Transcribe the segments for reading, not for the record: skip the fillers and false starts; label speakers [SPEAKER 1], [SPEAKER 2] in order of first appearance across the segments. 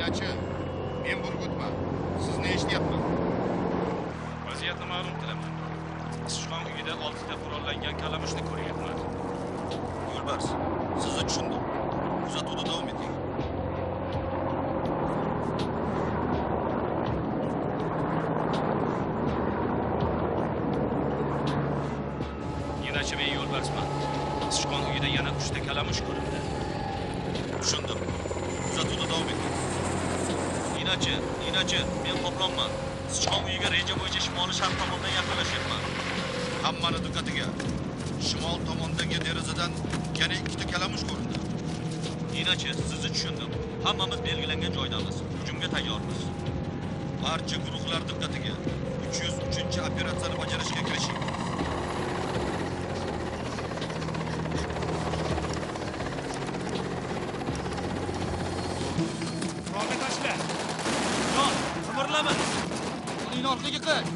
[SPEAKER 1] Ninachi, men Burgutman. Sizni eshityapman.
[SPEAKER 2] Vaziyatni ma'lum qilaman. Sichqon uyida 6 ta qurollangan kalamushni ko'ryapman.
[SPEAKER 3] Yo'lbars, sizni tushundim. Kuzatuvda davom eting.
[SPEAKER 2] Ninachi, men Yo'lbarsman. Sichqon uyida yana 3 ta kalamush ko'rindi.
[SPEAKER 3] Tushundim. Kuzatuvda davom eting. Ninachi, men qoplonman. Sichqon uyiga reja bo'yicha shimoliy sharq tomondan yaqinlashyapman. Hammani diqqatiga. Shimol tomondagi derazadan yana 2 ta kalamush ko'rindi. Ninachi, sizni tushundim. Hammamiz belgilangan joydamiz. Hujumga tayyormiz. Barcha guruhlar diqqatiga. 303-operatsiyani bajarishga kirishing.
[SPEAKER 4] Orqaga qiq.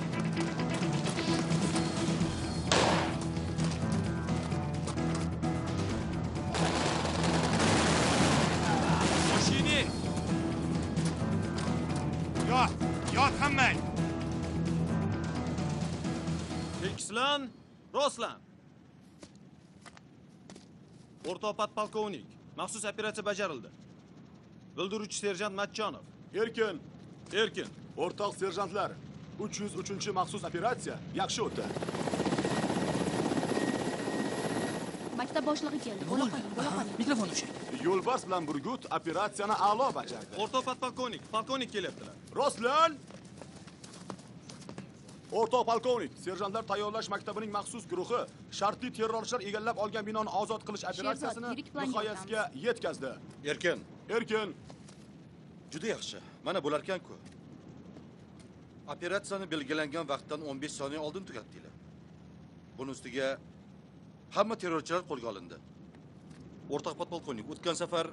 [SPEAKER 4] Mashina. Yot hammang. Tekislan, Roslan. O'rtoq podpolkovnik, maxsus operatsiya bajarildi. Bildiruvchi serjant Matchonov. Erkin.
[SPEAKER 5] O'rtoq serjantlar, 303-maxsus operatsiya yaxshi o'tdi.
[SPEAKER 6] Maktab boshlig'i keldi. Bo'la qoling.
[SPEAKER 4] Mikrofon o'sha.
[SPEAKER 5] Yo'lbars bilan Burgut operatsiyani a'lo bajardi.
[SPEAKER 4] O'rtoq polkovnik kelyaptilar.
[SPEAKER 5] Roslan! O'rtoq polkovnik, serjantlar tayyorlash maktabining maxsus guruhi shartli terrorchilar egallab olgan binoni ozod qilish operatsiyasini nihoyasiga yetkazdi.
[SPEAKER 3] Erkin. Juda yaxshi. Mana bo'larkan-ku. Operatsiyani belgilangan vaqtdan 15 soniya oldin tugatdinglar. Buning ustiga hamma terrorchilar qo'lga olindi. O'rtoq podpolkovnik, o'tgan safar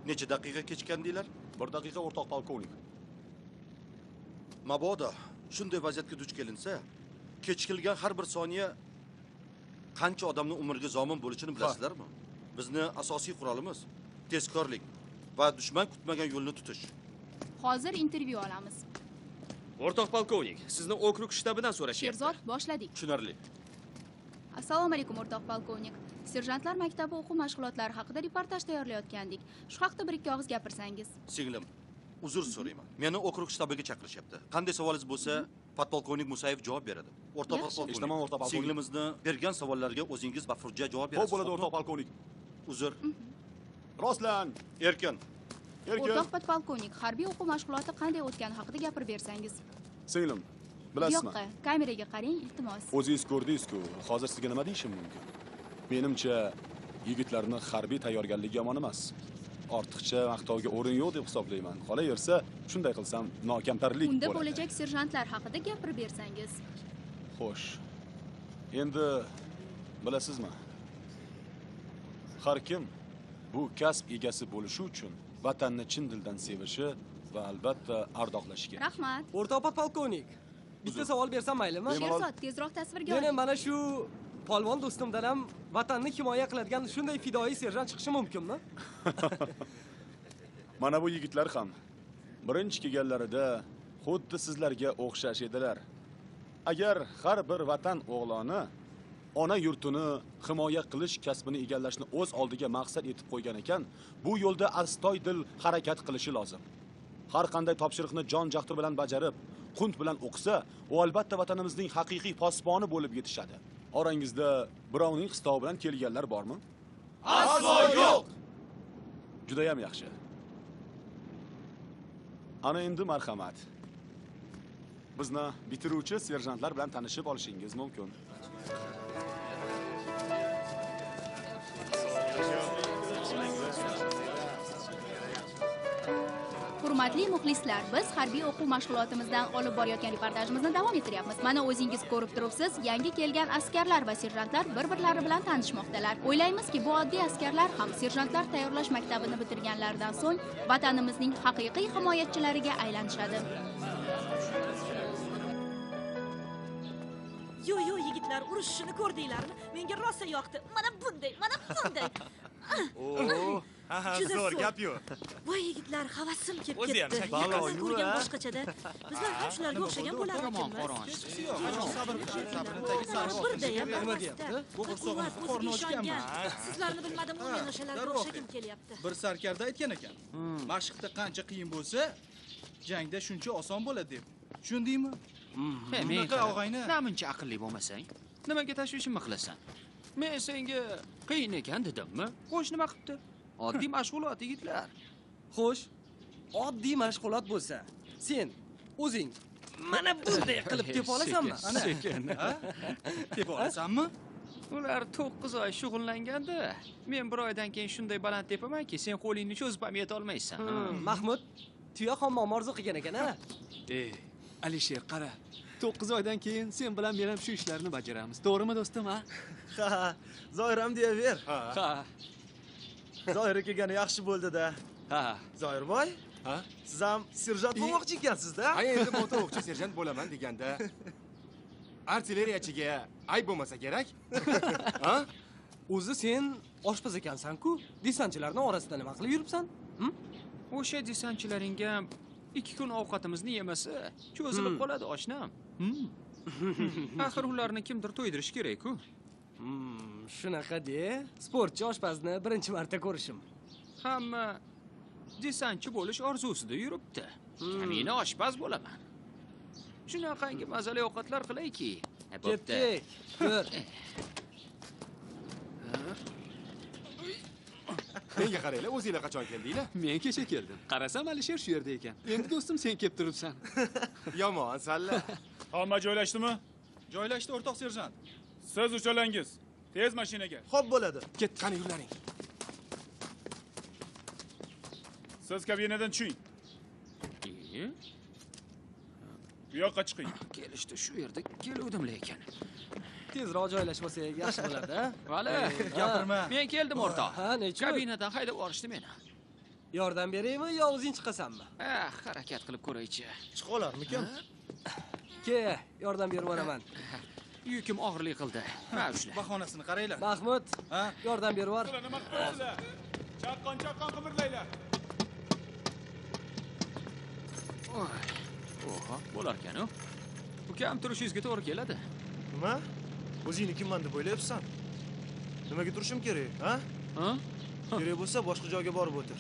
[SPEAKER 3] necha daqiqa kechikandinglar?
[SPEAKER 5] 1 daqiqa o'rtoq polkovnik.
[SPEAKER 3] Mabodo shunday vaziyatga duch kelinsa, kechikilgan har bir soniya qancha odamning umriga zomin bo'lishini bilasizlarmi? Bizni asosiy qurolimiz tezkorlik va dushman kutmagan yo'lni tutish.
[SPEAKER 6] Hozir intervyu olamiz.
[SPEAKER 2] O'rtoq polkovnik, sizni okrug shtabidan so'rashyapti.
[SPEAKER 6] Sherzod, boshladik.
[SPEAKER 2] Tushunarli.
[SPEAKER 6] Assalomu alaykum o'rtoq polkovnik. Serjantlar maktabi o'quv mashg'ulotlari haqida reportaj tayyorlayotgandik. Shu haqda bir ikki og'iz gapirsangiz.
[SPEAKER 3] Singlim, uzr so'rayman. Meni okrug shtabiga chaqirishyapti. Qanday savolingiz bo'lsa, podpolkovnik Musayev javob beradi. O'rtoq polkovnik,
[SPEAKER 5] eshitaman o'rtoq polkovnik.
[SPEAKER 3] Singlimizni bergan savollarga o'zingiz bafurja javob berasiz.
[SPEAKER 5] Xo'p bo'ladi o'rtoq polkovnik.
[SPEAKER 3] Uzr.
[SPEAKER 5] Roslan,
[SPEAKER 3] Erkin.
[SPEAKER 6] O'rtoq podpolkovnik, harbiy o'quv mashg'uloti qanday o'tgani haqida gapirib bersangiz.
[SPEAKER 5] Singlim, bilasizmi?
[SPEAKER 6] Yo'q, kameraga qarang, iltimos.
[SPEAKER 5] O'zingiz ko'rdingiz-ku, hozir sizga nima deyishim mumkin? Menimcha, yigitlarning harbiy tayyorgarligi yomon emas. Ortiqcha maqtovga o'rin yo'q deb hisoblayman. Qolaversa, shunday qilsam nokamtarlik bo'ladi.
[SPEAKER 6] Unda bo'lajak serjantlar haqida gapirib bersangiz.
[SPEAKER 5] Xo'sh. Endi bilasizmi? Har kim bu kasb egasi bo'lishi uchun vatanni chin dildan sevishi va albatta ardoqlashi kerak.
[SPEAKER 6] Rahmat.
[SPEAKER 7] O'rtoq polkovnik, bitta savol bersam maylimi?
[SPEAKER 6] Sherzod, tezroq tasvirga
[SPEAKER 7] Meni
[SPEAKER 6] oling.
[SPEAKER 7] mana shu polvon do'stimdan ham vatanni himoya qiladigan shunday fidoyi serjant chiqishi mumkinmi?
[SPEAKER 5] Mana bu yigitlar ham birinchi kelganlarida xuddi sizlarga o'xshash edilar. Agar har bir vatan o'g'loni ona yurtini himoya qilish kasbini egallashni o'z oldiga maqsad etib qo'ygan ekan, bu yo'lda astoydil harakat qilishi lozim. Har qanday topshiriqni jon jahdi bilan bajarib, qunt bilan o'qisa, u albatta vatanimizning haqiqiy posboni bo'lib yetishadi. Orangizda birovning qistovi bilan kelganlar bormi?
[SPEAKER 4] Aslo yo'q.
[SPEAKER 5] Juda ham yaxshi. Ana endi marhamat. Bizni bitiruvchi serjantlar bilan tanishib olishingiz mumkin.
[SPEAKER 6] Hurmatli muxlislar, biz harbiy o'quv mashg'ulotimizdan olib borayotgan reportajimizni davom ettiryapmiz. Mana o'zingiz ko'rib turibsiz, yangi kelgan askarlar va serjantlar bir-birlari bilan tanishmoqdalar. O'ylaymizki, bu oddiy askarlar ham serjantlar tayyorlash maktabini bitirganlaridan so'ng vatanimizning haqiqiy himoyachilariga aylanishadi.
[SPEAKER 8] Yo yigitlar, urushishini ko'rdinglarmi? Menga rosa yoqdi. Mana bunday. Juda
[SPEAKER 4] zo'r
[SPEAKER 8] zo'r.
[SPEAKER 4] gap yo'q.
[SPEAKER 8] Voy yigitlar, havasim kelib
[SPEAKER 4] O'zi ham
[SPEAKER 8] ketdi.
[SPEAKER 4] shakar.
[SPEAKER 8] Yaqindan
[SPEAKER 4] Balo,
[SPEAKER 8] ko'rgan
[SPEAKER 4] yuva.
[SPEAKER 8] boshqachada. Bizlar ham shularga o'xshagan bo'larkanmiz. Birdayam
[SPEAKER 7] Nima
[SPEAKER 8] emasda.
[SPEAKER 7] deyapti?
[SPEAKER 8] Bu quvvat o'ziga ishongan. Sizlarni bilmadimmi, men o'shalarga o'xshagim kelyapti.
[SPEAKER 9] Bir sarkarda aytgan ekan. Mashqda qancha qiyin bo'lsa, jangda shuncha oson bo'ladi deb. Tushundingmi? Bunaqa og'ayni.
[SPEAKER 10] Namuncha aqlli bo'lmasang, nimaga tashvishimni qilasan? Men senga qiyin ekan dedimmi? Xo'sh, nima qilibdi? Oddiy mashg'ulot yigitlar.
[SPEAKER 7] Xo'sh, oddiy mashg'ulot bo'lsa, sen o'zing mana bunday qilib tep olasanmi? Ana.
[SPEAKER 10] Sekin.
[SPEAKER 9] Tep olasanmi?
[SPEAKER 10] Ular 9 oy shug'ullanganda, men bir oydan keyin shunday baland tepamanki, sen qo'lingni cho'zib ham yeta olmaysan.
[SPEAKER 7] Mahmud, tuya hammom orzu qilgan ekan-a?
[SPEAKER 11] Ey, Alisher, qara. 9 oydan keyin sen bilan men ham shu ishlarni bajaramiz. To'g'rimi do'stim, ha?
[SPEAKER 4] Ha, Zoir ham deyaver.
[SPEAKER 11] Ha.
[SPEAKER 4] Zoir kelgani yaxshi bo'ldi-da.
[SPEAKER 11] Ha.
[SPEAKER 4] Zoirboy,
[SPEAKER 11] Ha?
[SPEAKER 4] siz ham serjant bo'lmoqchi ekansiz-da?
[SPEAKER 1] Ha endi motor o'qchi serjant bo'laman deganda artilleriyachiga ayb bo'lmasa kerak. Ha?
[SPEAKER 7] O'zi sen oshpaz ekansan-ku, desantchilarning orasida nima qilib yuribsan?
[SPEAKER 10] O'sha desantchilaringga 2 kun ovqatimizni yemasa, cho'zilib qoladi oshnam. Axir ularni kimdir to'ydirish kerak-ku.
[SPEAKER 7] Shunaqa de, sportchi oshpazni birinchi marta ko'rishim.
[SPEAKER 10] Hamma desantchi bo'lish orzusida yuribdi. Men oshpaz bo'laman. Shunaqangi mazali ovqatlar qilayki.
[SPEAKER 7] Ketdik. Ko'r.
[SPEAKER 1] Menga qaranglar, o'zinglar qachon keldinglar?
[SPEAKER 11] Men kecha keldim. Qarasam Alisher shu yerda ekan. Endi do'stim sen kelib turibsan.
[SPEAKER 1] Yomon, salla.
[SPEAKER 12] Hamma joylashdimi?
[SPEAKER 9] Joylashdi o'rtoq serjant.
[SPEAKER 12] Siz uchalangiz. Tez mashinaga.
[SPEAKER 4] Xo'p bo'ladi.
[SPEAKER 1] Ket, qani yurlaring.
[SPEAKER 12] Siz kabinadan tushing. Bu yoqqa chiqing.
[SPEAKER 10] Kelishdi shu yerda keluvdim lekin.
[SPEAKER 7] Tezroq joylashmasak yaxshi bo'lardi-a?
[SPEAKER 10] Vali,
[SPEAKER 9] Gapirma.
[SPEAKER 10] men keldim o'rtoq.
[SPEAKER 7] Ha, nechun?
[SPEAKER 10] Kabinadan haydab yuborishdi meni.
[SPEAKER 7] Yordam beraymi yo o'zing chiqasanmi?
[SPEAKER 10] Harakat qilib ko'raychi.
[SPEAKER 4] Chiqa olarmikan?
[SPEAKER 7] Ke, yordam berib yuboraman.
[SPEAKER 10] Yukim og'irlik qildi. Ha, ushla.
[SPEAKER 9] Bahonasini qaranglar.
[SPEAKER 7] Mahmud,
[SPEAKER 9] Ha?
[SPEAKER 7] yordam berib yubor.
[SPEAKER 12] Ular nima qilyapsizlar? Chaqqon qimirlaylar.
[SPEAKER 10] Oho, bo'larkan-ku. Ukam turishingizga to'g'ri keladi.
[SPEAKER 4] Nima? O'zingni kimman deb o'ylayapsan? Nimaga turishim kerak, ha?
[SPEAKER 10] Ha?
[SPEAKER 4] Kerak bo'lsa boshqa joyga borib o'tir.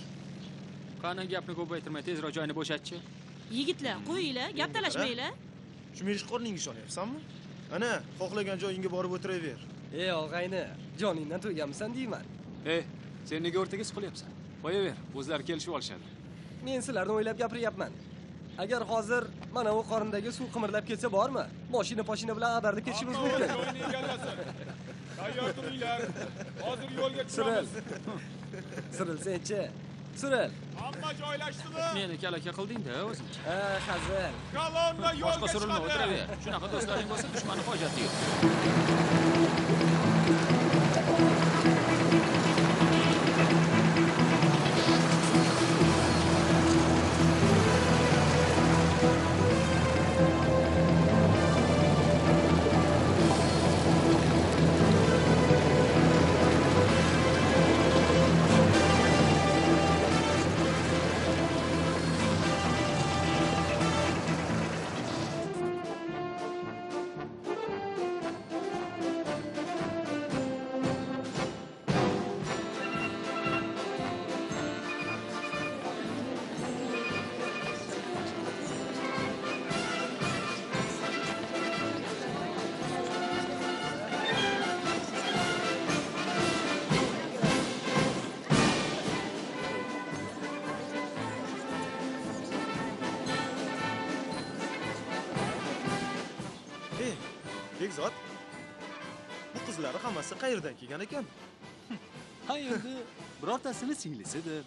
[SPEAKER 10] Qani gapni ko'paytirmay tezroq joyini bo'shatchi.
[SPEAKER 8] Yigitlar, qo'yinglar, gap talashmanglar.
[SPEAKER 4] Shu merishqorningga ishonyapsanmi? Ana, xohlagan joyingga borib o'tiraver.
[SPEAKER 7] Ey, og'ayni, joningdan to'yganmisan deyman.
[SPEAKER 11] Ey, sen nega o'rtaga siqilyapsan? Qo'yaver, o'zlari kelishib olishadi.
[SPEAKER 7] Men sizlarni o'ylab gapiryapman. Agar hozir mana u qorindagi suv qimirlab ketsa bormi? Mashina bilan ag'darib ketishimiz mumkin.
[SPEAKER 12] Joyini egallasin. Tayyor turinglar. Hozir yo'lga tushamiz.
[SPEAKER 7] Sirilsenchi. Siril.
[SPEAKER 12] Hamma joylashdimi?
[SPEAKER 10] Meni kalaka qilding-da o'zingcha.
[SPEAKER 7] Ha, hazil.
[SPEAKER 12] Kolonna yo'lga
[SPEAKER 10] Boshqa surilma
[SPEAKER 12] chiqadi.
[SPEAKER 10] o'tiraver. Shunaqa do'stlaring bo'lsa, dushmanni hojati yo'q.
[SPEAKER 4] Bekzod. Bu qizlari hammasi qayerdan kelgan ekan?
[SPEAKER 11] Ha endi birortasini singlisidir.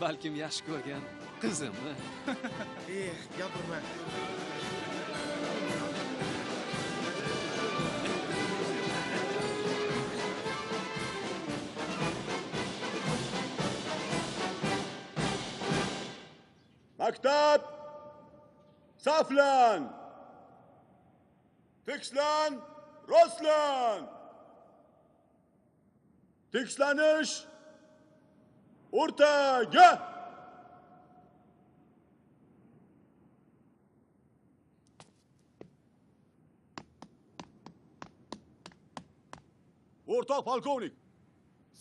[SPEAKER 11] Balkim yaxshi ko'rgan qizimmi?
[SPEAKER 4] Gapirma.
[SPEAKER 5] Maktab! Saflan! Tekislan! Rostlan! Tekislanish! O'rtaga! O'rtoq polkovnik,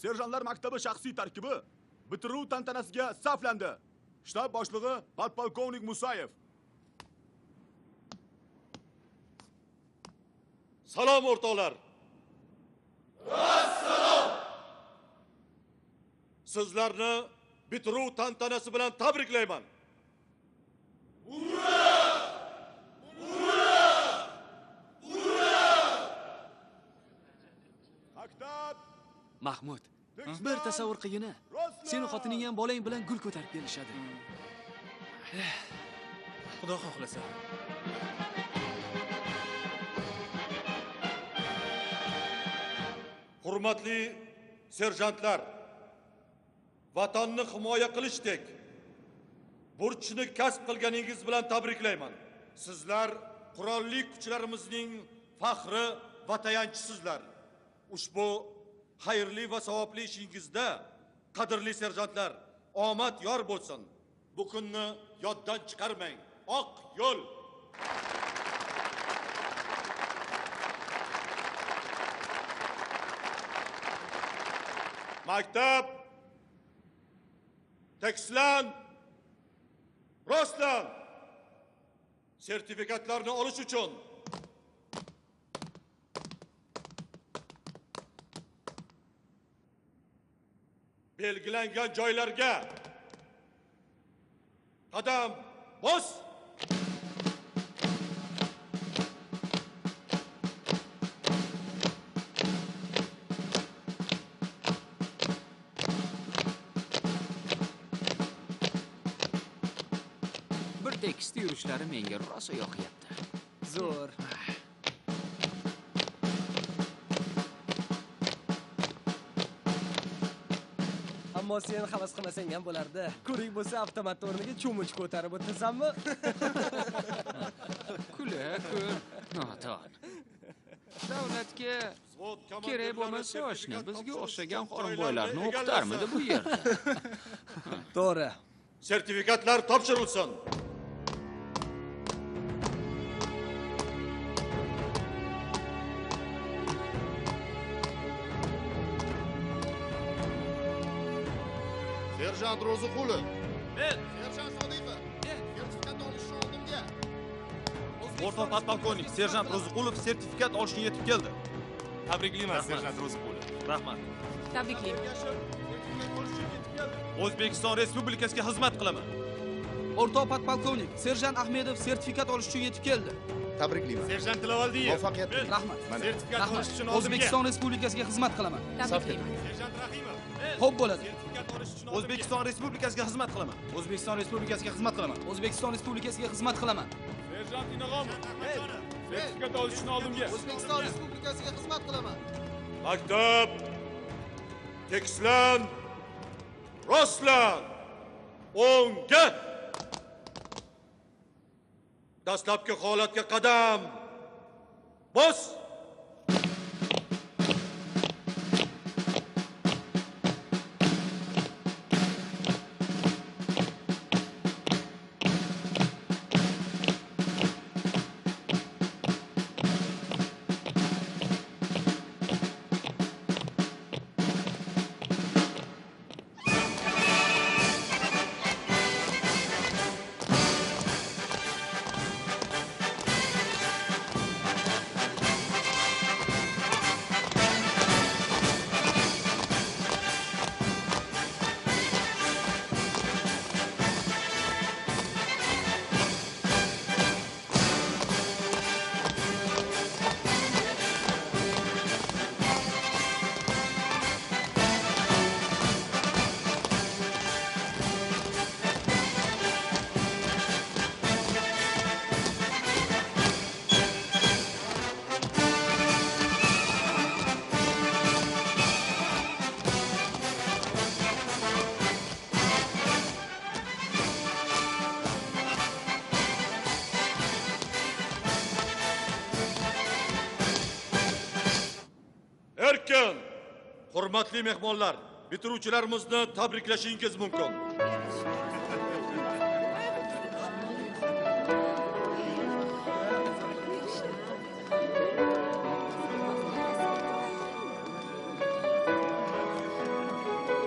[SPEAKER 5] serjantlar maktabi shaxsiy tarkibi bitiruv tantanasiga saflandi. Shtab boshlig'i podpolkovnik Musayev.
[SPEAKER 3] Salom o'rtoqlar. Assalom. Sizlarni bitiruv tantanasi bilan tabriklayman. Ura! Ura! Ura!
[SPEAKER 5] Maktab!
[SPEAKER 11] Mahmud, bir tasavvur qilgin. Seni xotining ham bolang bilan gul ko'tarib kelishadi.
[SPEAKER 9] Xudo xohlasa.
[SPEAKER 3] Hurmatli serjantlar, vatanni himoya qilishdek burchni kasb qilganingiz bilan tabriklayman. Sizlar qurolli kuchlarimizning faxri va tayanchisizlar. Ushbu xayrli va savobli ishingizda qadrli serjantlar, omad yor bo'lsin. Bu kunni yoddan chiqarmang. Oq yo'l. Maktab, tekislan, rostlan. Sertifikatlarni olish uchun belgilangan joylarga qadam bos.
[SPEAKER 10] Bir tekisda yurishlari menga rosa yoqyapti.
[SPEAKER 7] Zo'r. Ammo sen havas qilmasang ham bo'lardi. Ko'rik bo'lsa avtomat o'rniga cho'mich ko'tarib o'tirsanmi?
[SPEAKER 10] Kula-kul, noton. Davlatga kerak bo'lmasa oshna bizga o'xshagan qorinboylarni o'qitarmidi bu yerda?
[SPEAKER 7] To'g'ri.
[SPEAKER 3] Sertifikatlar topshirilsin.
[SPEAKER 1] Serjant Ro'ziqulov. Men serjant Sodiqov. Sertifikat olishni oldimga.
[SPEAKER 2] O'rtoq podpolkovnik, serjant Ro'ziqulov sertifikat olishga yetib keldi. Tabriklayman, serjant Ro'ziqulov. Rahmat.
[SPEAKER 8] Tabriklayman.
[SPEAKER 2] O'zbekiston Respublikasiga xizmat qilaman.
[SPEAKER 9] O'rtoq podpolkovnik, serjant Ahmedov sertifikat olish uchun yetib keldi.
[SPEAKER 1] Tabriklayman.
[SPEAKER 2] Serjant Tilovaldiyev.
[SPEAKER 1] Muvaffaqiyat tilayman.
[SPEAKER 9] Rahmat.
[SPEAKER 2] Sertifikat olish uchun oldimga.
[SPEAKER 9] O'zbekiston Respublikasiga xizmat qilaman.
[SPEAKER 8] Tabriklayman.
[SPEAKER 2] Serjant Rahimov.
[SPEAKER 9] Xo'p bo'ladi.
[SPEAKER 2] O'zbekiston Respublikasiga xizmat qilaman.
[SPEAKER 9] O'zbekiston Respublikasiga xizmat qilaman. O'zbekiston Respublikasiga xizmat qilaman.
[SPEAKER 12] Serjant Inog'omov. Sertifikat olish uchun oldimga.
[SPEAKER 9] O'zbekiston Respublikasiga xizmat qilaman.
[SPEAKER 3] Maktab, tekislan, rostlan, o'ngga. Dastlabki holatga qadam bos. Erkin, hurmatli mehmonlar, bitiruvchilarimizni tabriklashingiz mumkin.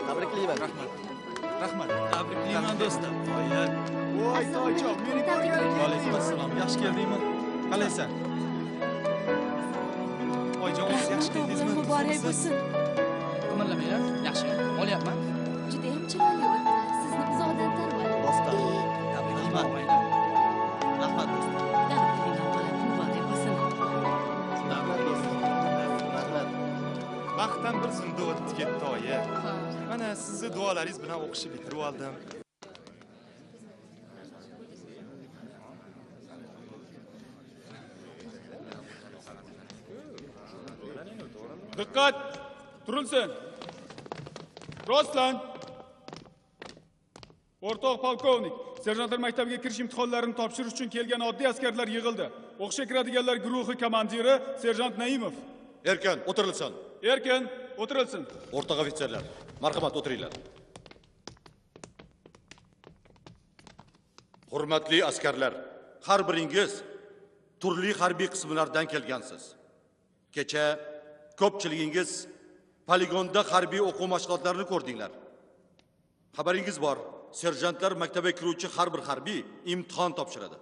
[SPEAKER 7] Tabriklayman.
[SPEAKER 9] Rahmat. Tabriklayman do'stim.
[SPEAKER 4] Voy toychoq, meni ko'rganing
[SPEAKER 9] Alaykum assalom. Yaxshi keldingmi? Qalaysan? Oyijon, yaxshi keldingizmi?
[SPEAKER 8] Muborak bo'lsin.
[SPEAKER 9] Qimirlamanglar. Yaxshi. Olyapman.
[SPEAKER 6] Juda ham chiroyli o'tdi. Sizni uzoqdan tanib oldim.
[SPEAKER 7] Do'stim.
[SPEAKER 9] Rahmat.
[SPEAKER 7] Rahmat do'stim.
[SPEAKER 8] Muborak bo'lsin.
[SPEAKER 2] Vaqtdan bir zumda o'tdi ketdi oyi. Mana sizni duolaringiz bilan o'qishni bitirib oldim.
[SPEAKER 12] Diqqat! Turilsin. Rostlan. O'rtoq polkovnik, serjantlar maktabiga kirish imtihonlarini topshirish uchun kelgan oddiy askarlar yig'ildi. O'qishga kiradiganlar guruhi komandiri serjant Naimov.
[SPEAKER 3] Erkan, o'tirilsin.
[SPEAKER 12] Erkin, o'tirilsin.
[SPEAKER 3] O'rtoq ofitserlar, marhamat o'tiringlar. Hurmatli askarlar, har biringiz turli harbiy qismlardan kelgansiz. Kecha ko'pchiligingiz poligonda harbiy o'quv mashg'ulotlarini ko'rdinglar. Xabaringiz bor, serjantlar maktabiga kiruvchi har bir harbiy imtihon topshiradi.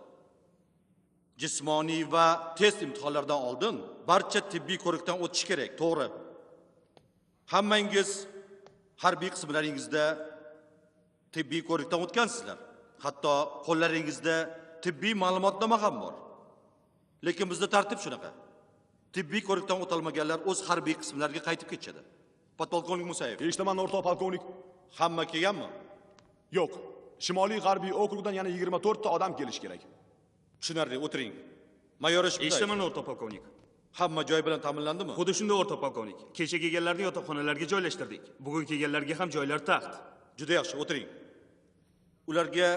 [SPEAKER 3] Jismoniy va test imtihonlaridan oldin barcha tibbiy ko'rikdan o'tish kerak, to'g'ri? Hammangiz harbiy qismlaringizda tibbiy ko'rikdan o'tgansizlar. Hatto qo'llaringizda tibbiy ma'lumotnoma ham bor. Lekin bizda tartib shunaqa. Tibbiy ko'rikdan o'tolmaganlar o'z harbiy qismlariga qaytib ketishadi. Podpolkovnik Musayev.
[SPEAKER 5] Eshitaman o'rtoq polkovnik.
[SPEAKER 3] Hamma kelganmi?
[SPEAKER 5] Yo'q. Shimoliy g'arbiy okrugdan yana 24 ta odam kelish kerak.
[SPEAKER 3] Tushunarli, o'tiring. Mayor Ishqibay.
[SPEAKER 13] Eshitaman o'rtoq polkovnik.
[SPEAKER 3] Hamma joy bilan ta'minlandimi?
[SPEAKER 13] Xuddi shunday o'rtoq polkovnik. Kecha kelganlarni yotoqxonalarga joylashtirdik. Bugun kelganlarga ham joylar taxt.
[SPEAKER 3] Juda yaxshi, o'tiring. Ularga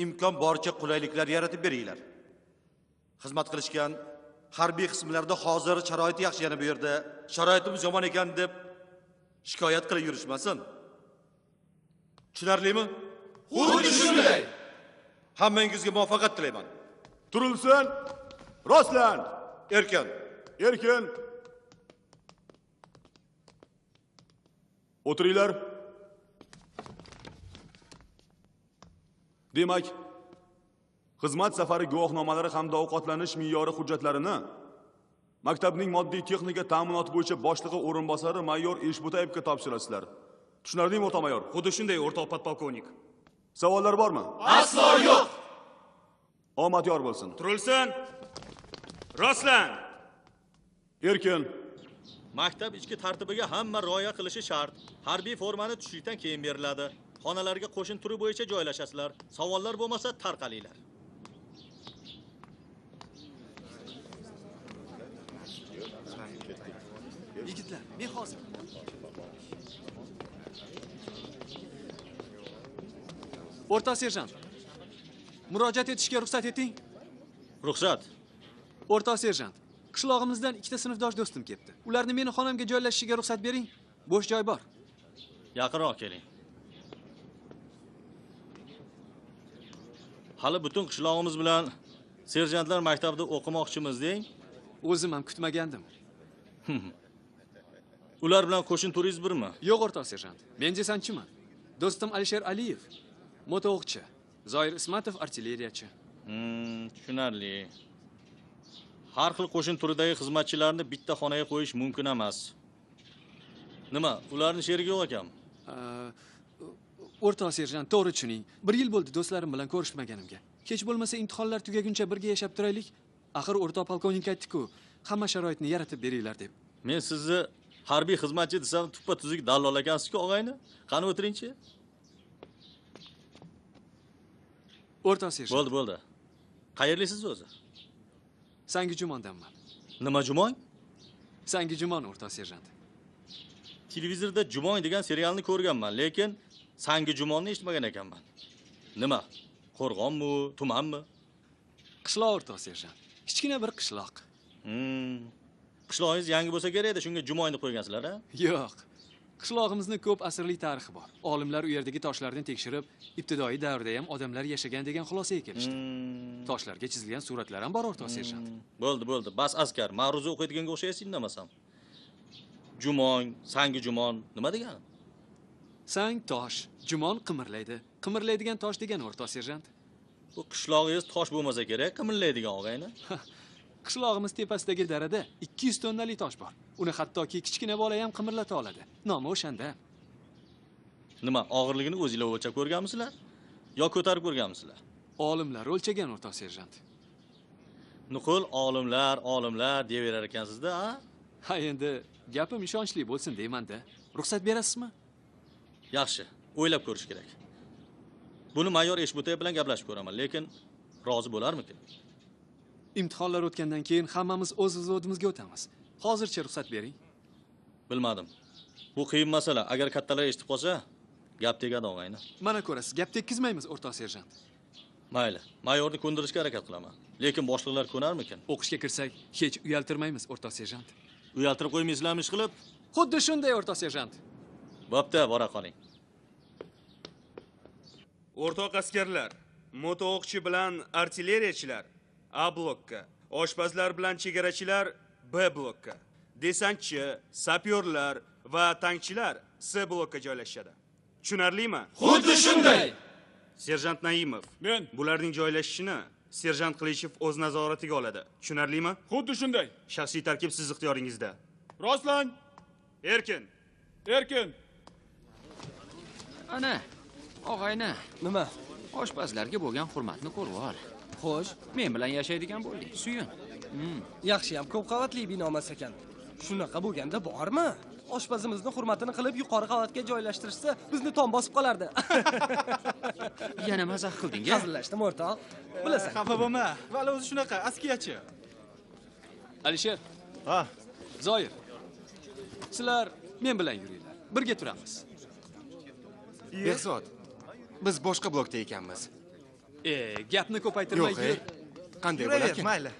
[SPEAKER 3] imkon boricha qulayliklar yaratib beringlar. Xizmat qilishgan harbiy qismlarda hozir sharoit yaxshi, yana bu yerda sharoitimiz yomon ekan deb shikoyat qilib yurishmasin. Tushunarlimi?
[SPEAKER 12] Xuddi shunday.
[SPEAKER 3] Hammangizga muvaffaqiyat tilayman.
[SPEAKER 5] Turilsin. Rostlan.
[SPEAKER 3] Erkan.
[SPEAKER 5] Erkin. O'tiringlar. Demak, xizmat safari guvohnomalari hamda ovqatlanish me'yori hujjatlarini maktabning moddiy texnika ta'minoti bo'yicha boshlig'i o'rinbosari mayor Eshbutayevga topshirasizlar. Tushunarlimi, o'rtoq mayor?
[SPEAKER 13] Xuddi shunday o'rtoq podpolkovnik.
[SPEAKER 5] Savollar bormi?
[SPEAKER 12] Aslo yo'q.
[SPEAKER 5] Omad yor bo'lsin.
[SPEAKER 13] Turilsin. Rostlan.
[SPEAKER 5] Erkin.
[SPEAKER 3] Maktab ichki tartibiga hamma rioya qilishi shart. Harbiy formani tushlikdan keyin beriladi. Xonalarga qo'shin turi bo'yicha joylashasizlar. Savollar bo'lmasa tarqalinglar.
[SPEAKER 11] Yigitlar, men hozir. O'rta serjant. Murojaat etishga ruxsat eting.
[SPEAKER 3] Ruxsat.
[SPEAKER 11] O'rta serjant. Qishlog'imizdan ikkita sinfdosh do'stim ketdi. Ularni meni xonamga joylashishiga ruxsat bering. Bo'sh joy bor.
[SPEAKER 3] Yaqinroq keling. Hali butun qishlog'imiz bilan serjantlar maktabida o'qimoqchimiz deng.
[SPEAKER 11] O'zim ham kutmagandim.
[SPEAKER 3] Ular bilan qo'shin turingiz birmi?
[SPEAKER 11] Yo'q, o'rta serjant. Men desantchiman. Do'stim Alisher Aliyev, moto'qchi. Zoir Ismatov artilleriyachi.
[SPEAKER 3] Tushunarli. Har xil qo'shin turidagi xizmatchilarni bitta xonaga qo'yish mumkin emas. Nima, ularning sherigi yo'q ekan?
[SPEAKER 11] O'rta serjant, to'g'ri tushuning. 1 yil bo'ldi do'stlarim bilan ko'rishmaganimga. Kech bo'lmasa imtihonlar tugaguncha birga yashab turaylik. Axir o'rta polkovnik aytdi-ku, hamma sharoitni yaratib beringlar deb.
[SPEAKER 3] Men sizni harbiy xizmatchi desam, tuppa-tuzuk dallol ekansiz-ku, og'ayni. Qani o'tiringchi.
[SPEAKER 11] O'rta serjant.
[SPEAKER 3] Bo'ldi. Qayerlisiz o'zi?
[SPEAKER 11] Sangi Jumondanman.
[SPEAKER 3] Nima Jumon?
[SPEAKER 11] Sangi Jumon, o'rta serjant.
[SPEAKER 3] Televizorda Jumon degan serialni ko'rganman, lekin Sangi Jumonni eshitmagan ekanman. Nima? Qo'rg'onmi, tumanmi?
[SPEAKER 11] Qishloq, o'rta serjant. Kichkina bir qishloq.
[SPEAKER 3] Qishlog'ingiz yangi bo'lsa kerak edi, shunga Jumon deb qo'ygansizlar, ha?
[SPEAKER 11] Yo'q. Qishlog'imizning ko'p asrli tarixi bor. Olimlar u yerdagi toshlarni tekshirib, ibtidoiy davrda ham odamlar yashagan degan xulosaga kelishdi. Toshlarga chizilgan suratlar ham bor, o'rtoq serjant.
[SPEAKER 3] Bo'ldi. Bas askar, ma'ruza o'qiydiganga o'xshaysiz indamasam. Jumon, sangi jumon, nima degani?
[SPEAKER 11] Sang tosh, jumon qimirlaydi. Qimirlaydigan tosh degani, o'rtoq serjant.
[SPEAKER 3] Bu qishlog'ingiz tosh bo'lmasa kerak, qimirlaydigan og'ayni.
[SPEAKER 11] Qishlog'imiz tepasidagi darada 200 tonnali tosh bor. Uni hattoki kichkina bola ham qimirlata oladi. Nomi o'shanda.
[SPEAKER 3] Nima, og'irligini o'zingizlar o'lchab ko'rganmisizlar? Yo ko'tarib ko'rganmisizlar?
[SPEAKER 11] Olimlar o'lchagan, o'rtoq serjant.
[SPEAKER 3] Nuqul olimlar deyaverar ekansizda, ha?
[SPEAKER 11] Ha, endi gapim ishonchli bo'lsin deyman-da. Ruxsat berasizmi?
[SPEAKER 3] Yaxshi, o'ylab ko'rish kerak. Buni mayor Eshbutay bilan gaplashib ko'raman, lekin rozi bo'larmikin?
[SPEAKER 11] Imtihonlar o'tgandan keyin hammamiz o'z vazifamizga o'tamiz. Hozircha ruxsat bering.
[SPEAKER 3] Bilmadim. Bu qiyin masala. Agar kattalar eshitib qolsa, gap tegadi og'ayni.
[SPEAKER 11] Mana ko'rasiz, gap tekkizmaymiz, o'rtoq serjant.
[SPEAKER 3] Mayli, mayorni ko'ndirishga harakat qilaman. Lekin boshliqlar ko'narmikin?
[SPEAKER 11] O'qishga kirsak, hech uyaltirmaymiz, o'rtoq serjant.
[SPEAKER 3] Uyaltirib qo'ymaysizlarmi ish qilib?
[SPEAKER 11] Xuddi shunday, o'rtoq serjant.
[SPEAKER 3] Bo'pti, bora qoling.
[SPEAKER 13] O'rtoq askarlar, moto o'qchi bilan artilleriyachilar A blokka, oshpazlar bilan chegarachilar B blokka, desantchi, sapyorlar va tankchilar C blokka joylashadi. Tushunarlimi?
[SPEAKER 12] Xuddi shunday.
[SPEAKER 13] Serjant Naimov,
[SPEAKER 12] Men
[SPEAKER 13] bularning joylashishini serjant Qilishev o'z nazoratiga oladi. Tushunarlimi?
[SPEAKER 12] Xuddi shunday.
[SPEAKER 13] Shaxsiy tarkib siz ixtiyoringizda.
[SPEAKER 12] Rostlang.
[SPEAKER 13] Erkin.
[SPEAKER 10] Ana, og'ayni.
[SPEAKER 7] Nima?
[SPEAKER 10] Oshpazlarga bo'lgan hurmatni ko'rib ol.
[SPEAKER 7] Xo'sh,
[SPEAKER 10] Men bilan yashaydigan bo'lding. Suyun.
[SPEAKER 7] yaxshi ham ko'p qavatli bino emas ekan. Shunaqa bo'lganda bormi? Oshpazimizni hurmatini qilib yuqori qavatga joylashtirishsa, bizni tom bosib qolardi.
[SPEAKER 10] Yana mazax qilding,
[SPEAKER 7] Hazillashdim, o'rtoq. Bilasan.
[SPEAKER 9] Xafa bo'lma. Vali o'zi shunaqa, askiyachi.
[SPEAKER 11] Alisher.
[SPEAKER 4] Ha.
[SPEAKER 11] Zoir. Sizlar men bilan yuringlar. Birga turamiz.
[SPEAKER 14] Behzod. Biz boshqa blokda ekanmiz.
[SPEAKER 11] Gapni ko'paytirmay yur.
[SPEAKER 14] Qanday bo'larkan?
[SPEAKER 9] Mayli.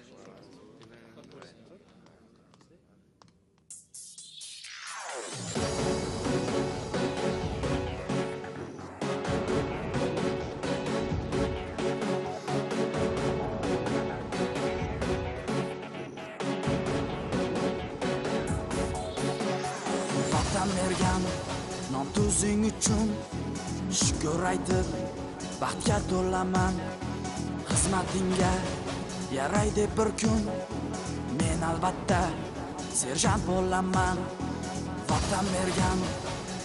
[SPEAKER 15] Vatan bergan non tuzing uchun shukr aytib baxtga to'laman. Xizmatingga yaraydi bir kun, men albatta serjant bo'laman. Vatan bergan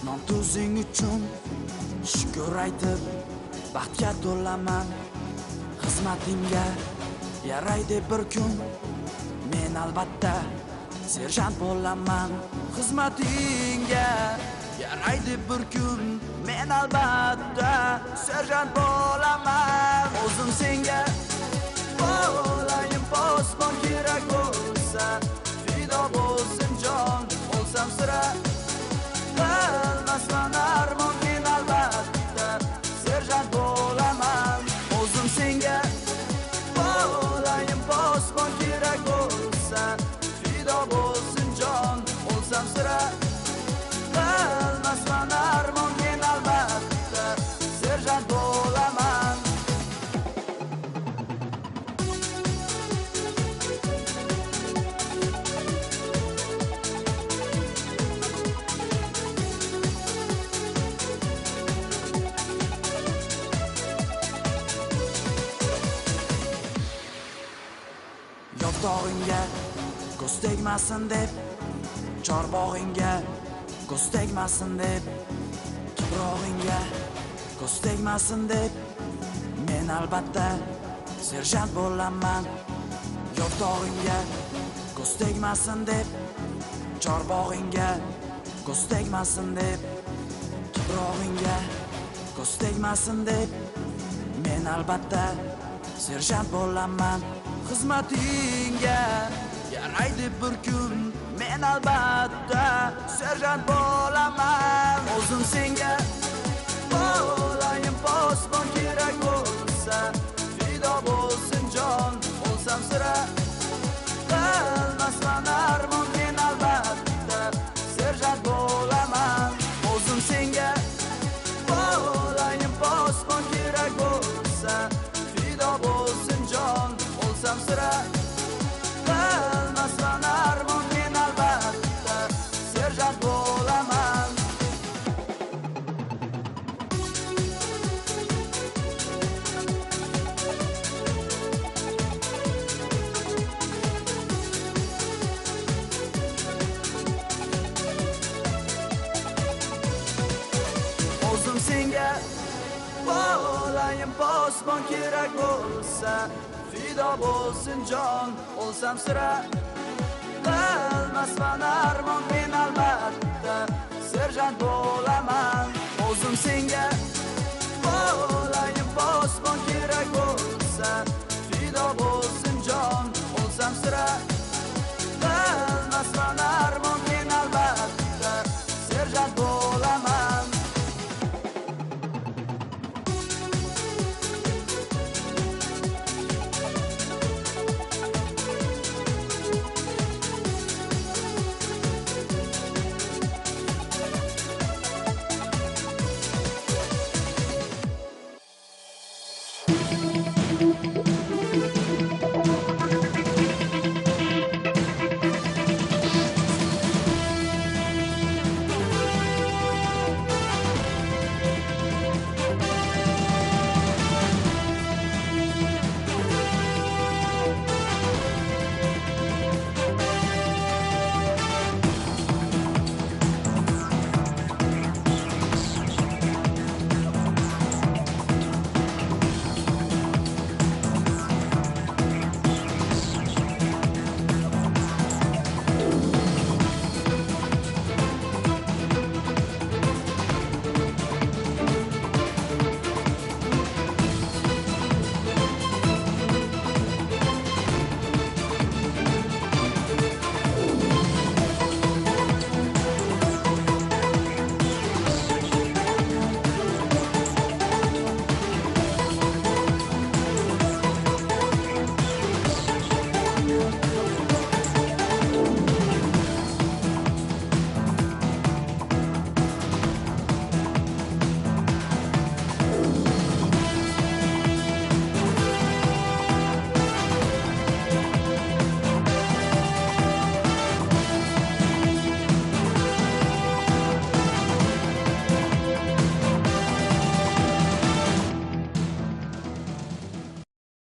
[SPEAKER 15] non tuzing uchun shukr aytib baxtga to'laman. Xizmatingga yaraydi bir kun, men albatta serjant bo'laman. Xizmatingga yaraydi bir kun, men albatta serjant bo'laman. O'zim senga bo'layim posbon, kerak bo'lsa fido bo'lsin jon. Bo'lsam sira qilmasman armon, men albatta serjant bo'laman. O'zim senga bo'layim posbon, kerak bo'lsa fido bo'lsin jon. Bo'lsam sira qilmasman armon, men albatta serjant bo'laman. Yo'qdog'ingga ko'z tegmasin deb, chorbog'ingga ko'z tegmasin deb, tuprog'ingga ko'z tegmasin deb, men albatta serjant bo'laman. Yo'qdog'ingga ko'z tegmasin deb, chorbog'ingga ko'z tegmasin deb, tuprog'ingga ko'z tegmasin deb, men albatta serjant bo'laman. Xizmatingga yaraydi bir kun, men albatta serjant bo'laman. O'zim senga bo'layim posbon, kerak bo'lsa fido bo'lsin jon. Bo'lsam sira qilmasman armon, men albatta serjant bo'laman. doim posbon kerak bo'lsa fido bo'lsin jon o'lsam sira qilmasman armon men albatta serjant bo'laman o'zim senga